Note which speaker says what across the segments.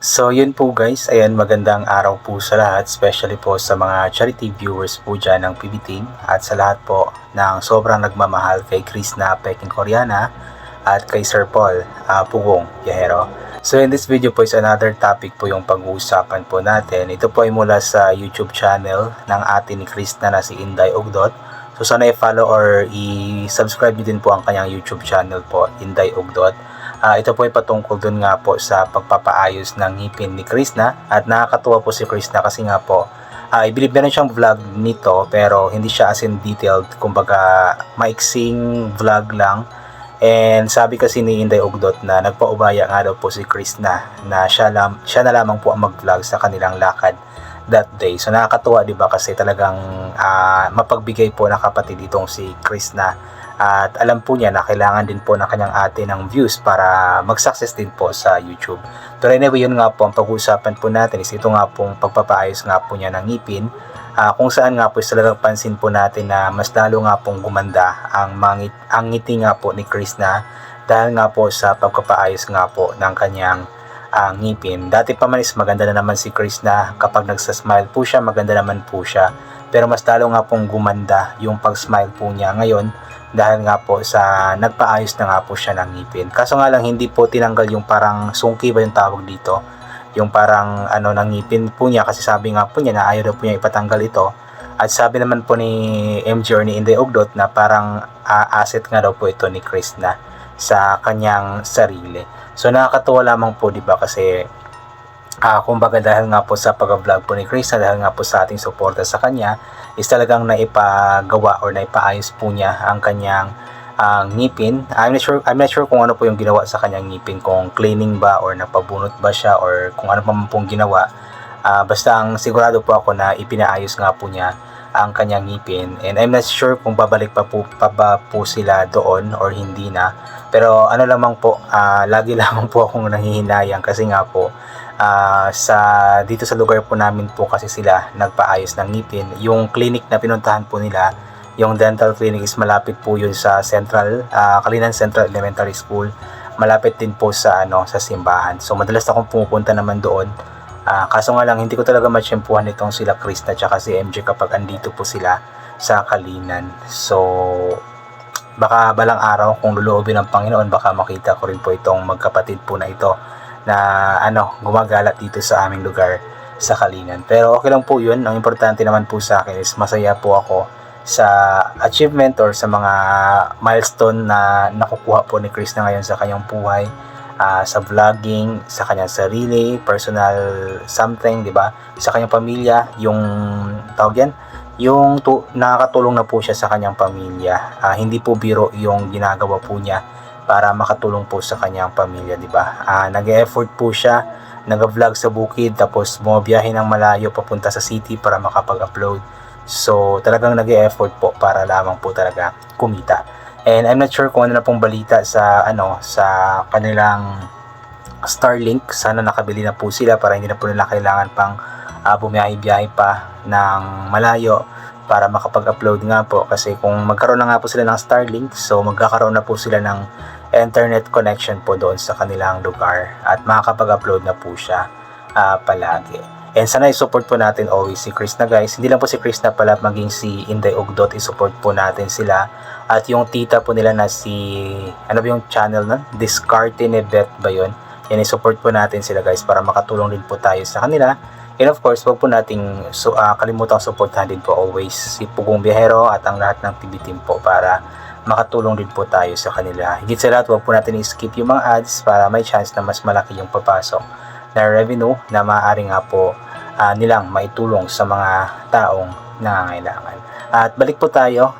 Speaker 1: So yun po guys, ayan magandang araw po sa lahat, especially po sa mga charity viewers po dyan ng PB Team at sa lahat po ng sobrang nagmamahal kay Chris na Peking Koreana at kay Sir Paul Pugong Yahero. So in this video po is another topic po yung pag-uusapan po natin. Ito po ay mula sa YouTube channel ng ate ni Chris na si Inday Ugdot. So sana i-follow or i-subscribe nyo din po ang kanyang YouTube channel po, Inday Ugdot. Ito po ay patungkol dun nga po sa pagpapaayos ng ngipin ni Krishna at nakakatuwa po si Krishna kasi nga po I believe meron siyang vlog nito pero hindi siya as in detailed, kumbaga maiksing vlog lang. And sabi kasi ni Inday Ugdot na nagpaubaya nga daw po si Krishna na siya na lamang po ang mag-vlog sa kanilang lakad that day. So nakakatuwa 'di ba kasi talagang mapagbigay po na kapatid itong si Krishna. At alam po niya na kailangan din po ng kanyang ate ng views para mag-success din po sa YouTube. Pero anyway, yun nga po ang pag-uusapan po natin is ito nga pong pagpapaayos nga po niya ng ngipin. Kung saan nga po is talagang pansin po natin na mas lalo nga pong gumanda ang ngiti nga po ni Krishna dahil nga po sa pagpapaayos nga po ng kanyang ngipin. Dati pa man is maganda na naman si Krishna, kapag nagsasmile po siya maganda naman po siya. Pero mas lalo nga pong gumanda yung pag-smile po niya ngayon dahil nga po sa nagpaayos na nga po siya ng ngipin. Kaso nga lang hindi po tinanggal yung parang sungki ba yung tawag dito, yung parang ng ngipin po niya, kasi sabi nga po niya na ayaw daw po niya ipatanggal ito. At sabi naman po ni MJ or ni Inday Ugdot na parang asset nga daw po ito ni Krishna sa kanyang sarili. So nakakatuwa lamang po 'di ba kasi kumbaga dahil nga po sa pag-vlog po ni Krishna, dahil nga po sa ating suporta sa kanya, is talagang naipagawa or naipaayos po niya ang kanyang ngipin. I'm not sure kung ano po yung ginawa sa kanyang ngipin, kung cleaning ba or napabunot ba siya or kung ano pa man pong ginawa. Basta ang sigurado po ako na ipinaayos nga po niya ang kanyang ngipin, and I'm not sure kung babalik pa ba po sila doon or hindi na. Pero ano lamang po, lagi lamang po akong nanghihinayang kasi nga po dito sa lugar po namin po kasi sila nagpaayos ng ngipin. Yung clinic na pinuntahan po nila, yung dental clinic, is malapit po yun sa Kalinan Central Elementary School. Malapit din po sa simbahan. So madalas akong pumupunta naman doon. Kaso nga lang hindi ko talaga matsyempuhan itong sila Krishna tsaka si MJ kapag andito po sila sa Kalinan. So baka balang araw kung luluobin ng Panginoon, baka makita ko rin po itong magkapatid po na ito na gumagalat dito sa aming lugar sa Kalinan. Pero okay lang po yun. Ang importante naman po sa akin is masaya po ako sa achievement or sa mga milestone na nakukuha po ni Krishna ngayon sa kanyang buhay, sa vlogging, sa kanyang sarili, personal something, di ba? Sa kanyang pamilya, yung tawag yan, yung nakakatulong na po siya sa kanyang pamilya. Hindi po biro yung ginagawa po niya para makatulong po sa kanyang pamilya, di ba? Nag-e-effort po siya, nag-vlog sa bukid, tapos bumabiyahe ng malayo papunta sa city para makapag-upload. So, talagang nag-e-effort po para lamang po talaga kumita. And I'm not sure kung ano na pong balita sa kanilang Starlink. Sana nakabili na po sila para hindi na po nila kailangan pang bumiyahe-biyahe pa ng malayo para makapag-upload nga po. Kasi kung magkaroon na nga po sila ng Starlink, so magkakaroon na po sila ng internet connection po doon sa kanilang lugar at makakapag-upload na po siya palagi. And sana i-support po natin always si Krishna guys. Hindi lang po si Krishna pala, maging si Inday Ugdot, i-support po natin sila. At yung tita po nila na si, ano ba yung channel na? Discarte ni Beth ba yun? Yan, i-support po natin sila guys para makatulong din po tayo sa kanila. And of course, wag po nating kalimutang supportahan din po always si Pugong Biyahero at ang lahat ng PB Team po para makatulong din po tayo sa kanila. Higit sa lahat, wag po natin i-skip yung mga ads para may chance na mas malaki yung papasok na revenue na maaari nga po nilang maitulong sa mga taong nangangailangan. At balik po tayo,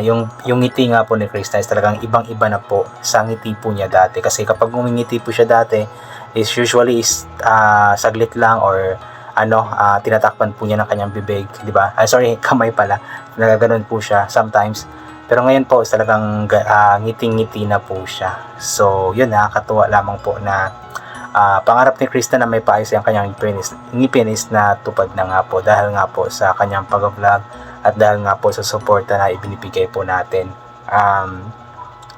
Speaker 1: yung ngiti nga po ni Krishna is talagang ibang-iba na po sa ngiti po niya dati. Kasi kapag ngumingiti po siya dati, is usually saglit lang or tinatakpan po niya ng kanyang bibig, di ba? Kamay pala. Nagaganon po siya sometimes. Pero ngayon po is talagang ngiting-ngiti na po siya. So, yun, nakakatuwa lamang po na pangarap ni Krishna na may paayos ang kanyang ngipin is natupad na nga po dahil nga po sa kanyang pag-vlog at dahil nga po sa suporta na ibinibigay po natin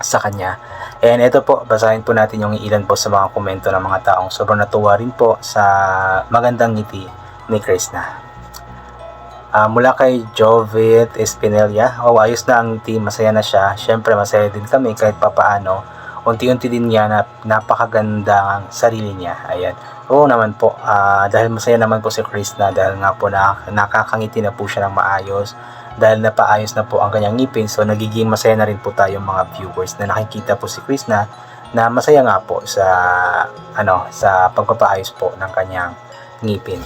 Speaker 1: sa kanya. And ito po, basahin po natin yung ilan po sa mga komento ng mga taong sobrang natuwa rin po sa magandang ngiti ni Krishna. Mula kay Jovit Espinella, ayos na ang ngiti, masaya na siya. Siyempre masaya din kami kahit papaano. Unti-unti din niya na napakaganda ang sarili niya. Ayan. Oo naman po, dahil masaya naman po si Krishna dahil nga po nakakangiti na po siya ng maayos. Dahil napaayos na po ang kanyang ngipin, so nagiging masaya na rin po tayong mga viewers na nakikita po si Krishna na masaya nga po sa pagpapaayos po ng kanyang ngipin.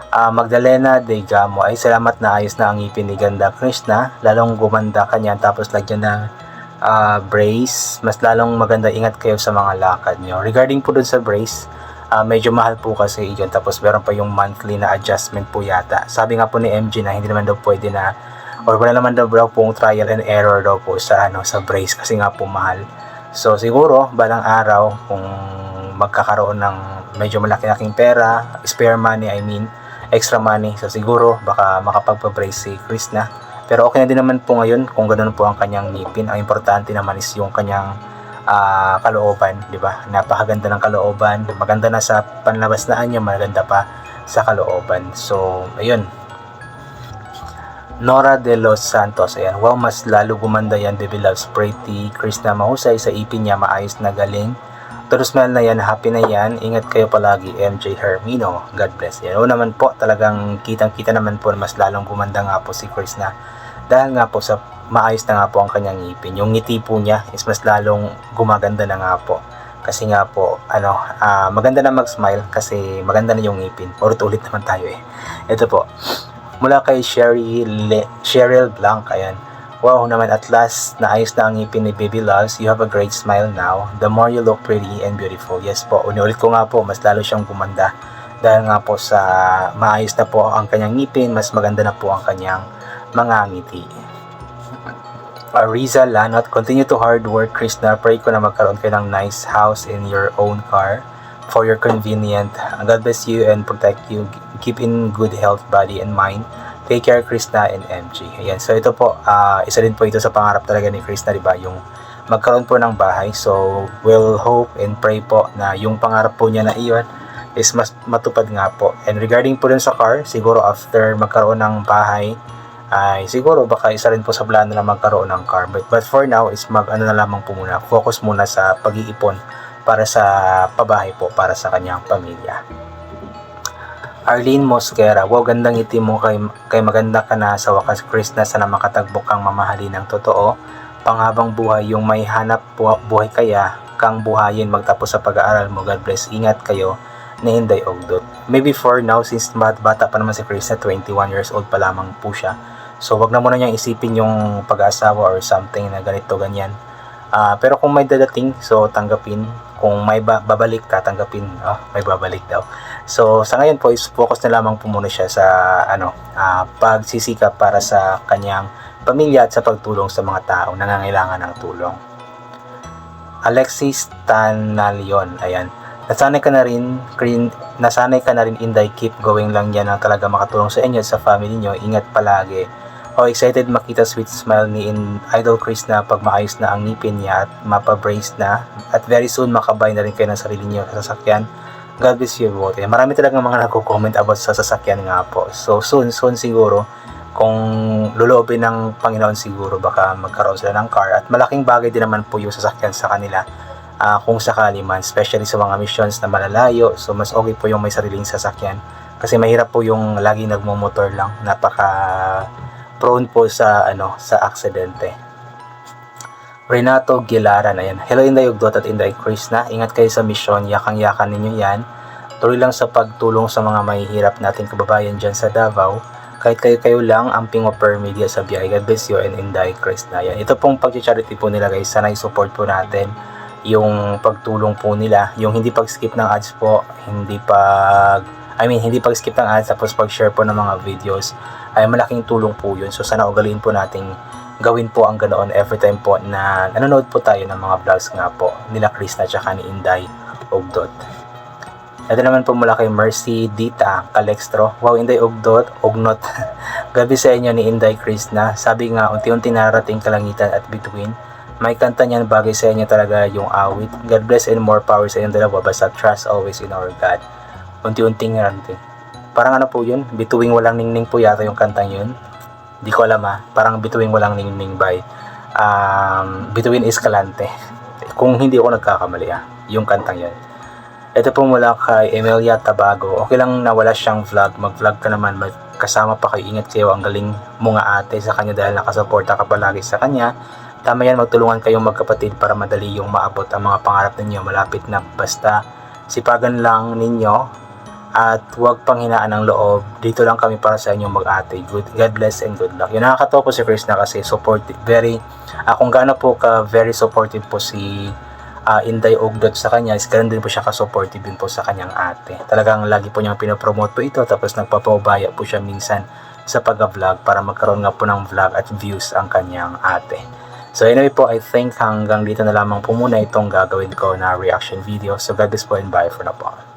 Speaker 1: Magdalena de Gamo, ay salamat na ayos na ang ngipin ni Ganda Krishna, lalong gumanda kanya tapos lagyan ng brace, mas lalong maganda. Ingat kayo sa mga lakad nyo. Regarding po dun sa brace, medyo mahal po kasi yun, tapos meron pa yung monthly na adjustment po yata. Sabi nga po ni MG na hindi naman daw pwede na, or wala naman daw pong trial and error daw po sa brace kasi nga po mahal. So siguro balang araw kung magkakaroon ng medyo malaki-laking pera, spare money, extra money, so siguro baka makapagpa-brace si Krishna. Pero okay na din naman po ngayon kung ganoon po ang kanyang ngipin. Ang importante naman is yung kanyang kalooban, di ba? Napakaganda ng kalooban, maganda na sa panlabas na niya, maganda pa sa kalooban. So ayun, Nora de los Santos, ayan, wow, mas lalo gumanda yan, baby loves pretty. Krishna mahusay sa ipin niya, maayos na galing. Todo smile na yan, happy na yan. Ingat kayo palagi, MJ Hermino. God bless. Yan. O naman po, talagang kitang-kita naman po, mas lalong gumanda nga po si Krishna. Dahil nga po sa maayos na nga po ang kanyang ngipin. Yung ngiti po niya is mas lalong gumaganda na nga po. Kasi nga po, maganda na mag-smile kasi maganda na yung ngipin. Ulit-ulit naman tayo eh. Ito po, mula kay Cheryl Blanc, ayan. Wow naman, at last, naayos na ang ngipin ni Baby Loves. You have a great smile now. The more you look pretty and beautiful. Yes po, ulit ko nga po, mas lalo siyang gumanda. Dahil nga po sa maayos na po ang kanyang ngipin, mas maganda na po ang kanyang mga ngiti. Riza Lanot, continue to hard work, Krishna. Pray ko na magkaroon kayo ng nice house in your own car for your convenient. God bless you and protect you. Keep in good health, body and mind. Take care, Krishna and MG. Ayan, so ito po, isa din po ito sa pangarap talaga ni Krishna, diba? Yung magkaroon po ng bahay. So, we'll hope and pray po na yung pangarap po niya na iyon is mas matupad nga po. And regarding po dun sa car, siguro after magkaroon ng bahay, ay siguro baka isa rin po sa plano na magkaroon ng car. But for now, is na lamang po muna. Focus muna sa pag-iipon para sa pabahay po, para sa kanyang pamilya. Arlene Mosquera, wow, gandang ngiti mo, kay maganda ka na sa wakas, Krishna. Sana makatagbo kang mamahalin ng totoo, panghabang buhay, yung may hanap buhay kaya kang buhayin magtapos sa pag-aaral mo. God bless, ingat kayo ni Inday Ogdot. Maybe for now, since bata pa naman si Krishna, 21 years old pa lamang po siya, so wag na muna niyang isipin yung pag-aasawa or something na ganito ganyan. Pero kung may dadating, so tanggapin. Kung may babalik, tatanggapin. May babalik daw. So sa ngayon po is focus na lamang po muna siya sa pagsisikap para sa kanyang pamilya at sa pagtulong sa mga taong nangangailangan ng tulong. Alexis Tanalion, ayan. Nasanay ka na rin, Inday, keep going lang yan ang talaga makatulong sa inyo at sa family nyo. Ingat palagi. Excited makita sweet smile ni Idol Krishna pag maayos na ang ngipin niya at mapabrace na. At very soon makabay na rin kayo ng sarili niyo sa sasakyan. God bless you both. Marami talagang mga nagko-comment about sa sasakyan nga po. So soon siguro, kung lulobin ng Panginoon siguro, baka magkaroon sila ng car. At malaking bagay din naman po yung sasakyan sa kanila. Kung sakali man, especially sa mga missions na malalayo. So mas okay po yung may sariling sasakyan. Kasi mahirap po yung lagi nagmumotor lang. Prone po sa aksidente. Renato Gilaran, ayan. Hello Inday Ugdot at Inday Krishna. Ingat kayo sa misyon, yakang-yakan ninyo yan. Tuloy lang sa pagtulong sa mga mahihirap nating kababayan dyan sa Davao. Kahit kayo lang ang Pingoper Media sa biyahe. God bless you and Inday Krishna. Ayan. Ito pong pag-charity po nila guys. Sana i-support po natin yung pagtulong po nila. Yung hindi pag-skip ng ads po. Hindi pag-skip ng ads tapos pag-share po ng mga videos. Ay malaking tulong po yun. So sana ugaliin po nating gawin po ang ganoon every time po na nanonood po tayo ng mga vlogs nga po nila Krishna at ni Inday Ogdot. Ito naman po mula kay Mercy Dita Calextro. Wow, Inday Ogdot, Ognot. Gabi sa inyo ni Inday Krishna. Sabi nga, unti-unti narating kalangitan at bituin. May kanta niyan, bagay sa inyo talaga yung awit. God bless and more power sa inyong dalawa, basta trust always in our God. Unti-unting ranting. Parang ano po yun, Bituing Walang Ningning po yata yung kantang yun. Di ko alam parang Bituing Walang Ningning by Bituin Escalante. Kung hindi ako nagkakamali yung kantang yun. Ito po mula kay Emilia Tabago. Okay lang na wala siyang vlog, mag-vlog ka naman, kasama pa kayo, ingat kayo, ang galing mo nga ate sa kanya dahil nakasuporta ka palagi sa kanya. Tama yan, magtulungan kayong magkapatid para madali yung maabot ang mga pangarap ninyo, malapit na, basta sipagan lang ninyo at huwag panghinaan ng loob. Dito lang kami para sa inyong mag-ate. God bless and good luck. Yung nakakatawa po si Krishna kasi supportive, kung gaano po ka very supportive po si Inday Ogdot sa kanya, is ganun din po siya ka-supportive din po sa kanyang ate. Talagang lagi po niyang pinopromote po ito, tapos nagpapabaya po siya minsan sa pag-vlog para magkaroon nga po ng vlog at views ang kanyang ate. So anyway po, I think hanggang dito na lamang po muna itong gagawin ko na reaction video. So God bless po and bye for now po.